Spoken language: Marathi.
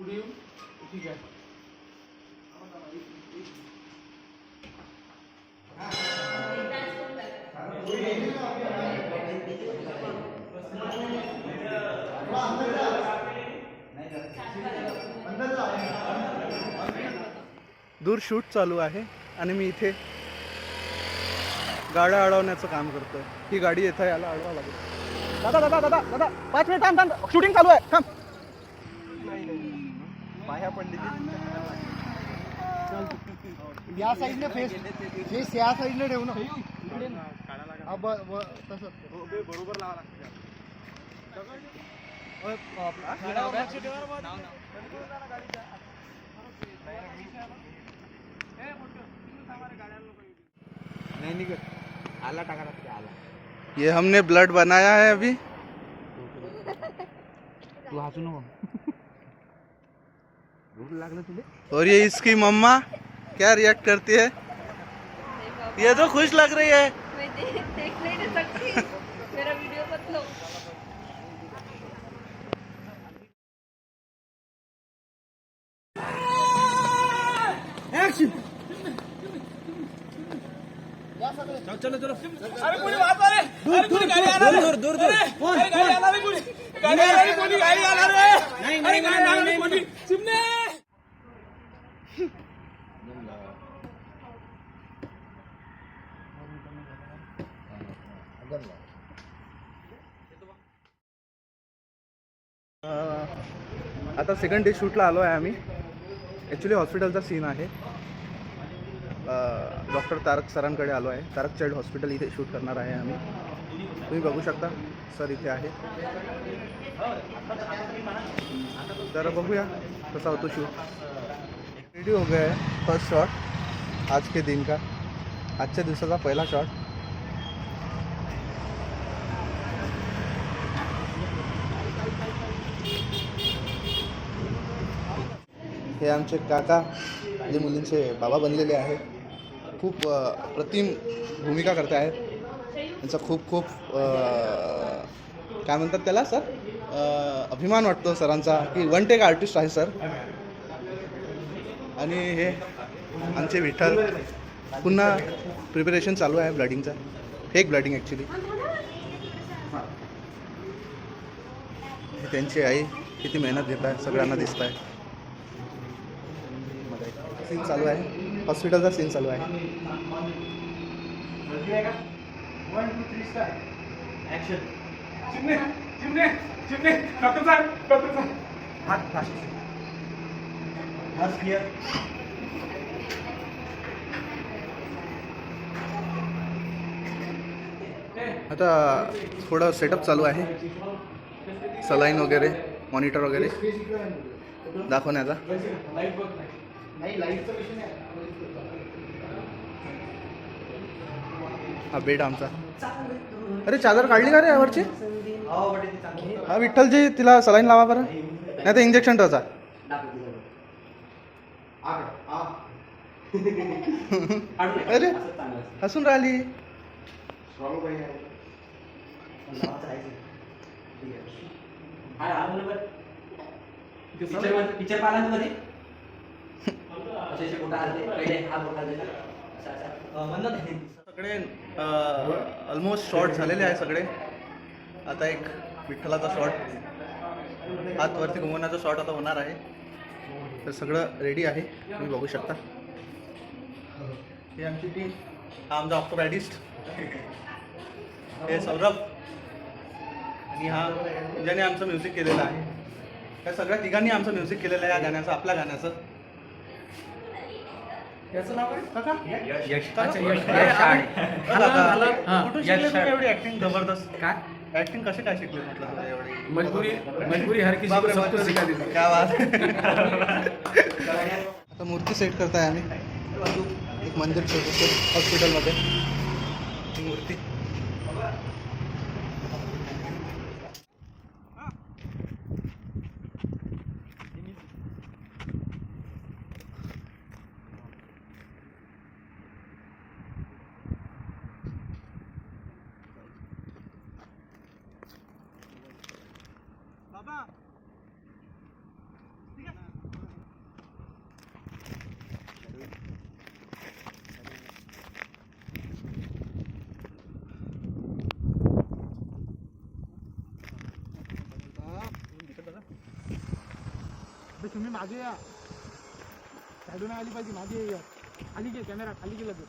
ठीक आहे. दूर शूट चालू आहे आणि मी इथे गाड्या अडवण्याचं काम करतोय. ही गाडी येथे याला अडवावं लागेल. दादा दादा दादा दादा 5 मिनिट थांब थांब, शूटिंग चालू आहे, थांब. पाया पडली या साईडने फेस या साईडने ठेवू ना. तसं बरोबर लावा लागतं. आला टाका आला. ये हमने ब्लड बनाया है अभी. तू हसू नको. भूख लागलं तुले. और ये इसकी मम्मा क्या रिएक्ट करती है? ये तो खुश लग रही है. मैं देख नहीं सकती. मेरा वीडियो मत लो. चलो चलो. अरे कोणी वाचवा रे. अरे कोणी गाडी आला रे. दूर दूर दूर. अरे गाडी आला रे कोणी. गाडी आला रे कोणी. गाडी आला रे. नाही नाही नाही कोणी. चिमणे. आता सेकंड डे शूटला आलो आहे आम्ही. ॲक्च्युली हॉस्पिटलचा सीन आहे. डॉक्टर तारक सरांकडे आलो आहे. तारक चाइल्ड हॉस्पिटल इथे शूट करणार आहे आम्ही. तुम्ही बघू शकता सर इथे आहे. तर बघूया कसा होतो शूट. रेडी हो गया है फर्स्ट शॉट आज के दिन का. आजच्या दिवसाचा पहिला शॉट. हे आमचे काका जे मुलींचे बाबा बनलेले आहे. खूप प्रतिम भूमिका करते आहेत. त्यांचा खूप खूप काय म्हणतात त्याला सर, अभिमान वाटतो सरांचा की वन टेक आर्टिस्ट आहे सर. आणि हे आमचे विठ्ठल पुन्हा प्रिपरेशन चालू आहे ब्लडिंगचा. Fake blooding actually. त्यांची आई किती मेहनत घेत आहे सगळ्यांना दिसत आहे. सीन चालू आहे. हॉस्पिटलचा सीन चालू आहे. 1 2 3 स्टार्ट ॲक्शन. चिमणे चिमणे चिमणे. डॉक्टर साहेब डॉक्टर साहेब. हात फास्ट. हात क्लिअर. आता थोडं सेटअप चालू आहे. सलाईन वगैरे मॉनिटर वगैरे दाखवण्याचा. हा बेड आमचा. अरे चादर काढली का रे यावरची? हा विठ्ठलजी तिला सलाईन लावा बरं, नाही तर इंजेक्शन टचा. अरे हसून राहिली. पिक्चर पाहिला मध्ये सगळे ऑलमोस्ट शॉर्ट झालेले आहे सगळे. आता एक विठ्ठलाचा शॉट, हात वरती घुमवण्याचा शॉट आता होणार आहे. तर सगळं रेडी आहे, तुम्ही बघू शकता. ही आमची टीम. हा आमचा ऑक्टोपॅडिस्ट. हे सौरभ. आणि हा ज्याने आमचं म्युझिक केलेलं आहे. या सगळ्या तिघांनी आमचं म्युझिक केलेलं आहे या गाण्याचं, आपल्या गाण्याचं. याचं नाव आहे काका? यश. कुठून शिकले तुम्ही एवढी ऍक्टिंग जबरदस्त? काय ऍक्टिंग कशी काय शिकले म्हटलं एवढी? मजबूरी हर किसी को सब कुछ सिखा देती है. क्या बात. आता मूर्ती सेट करताय आम्ही. एक मंदिर छोटंसं हॉस्पिटलमध्ये. ही मूर्ती. बाबा ठीक आहे. तुम्ही मागे या साईडून आली पाहिजे मागे या खाली घे कॅमेरा खाली गेला तर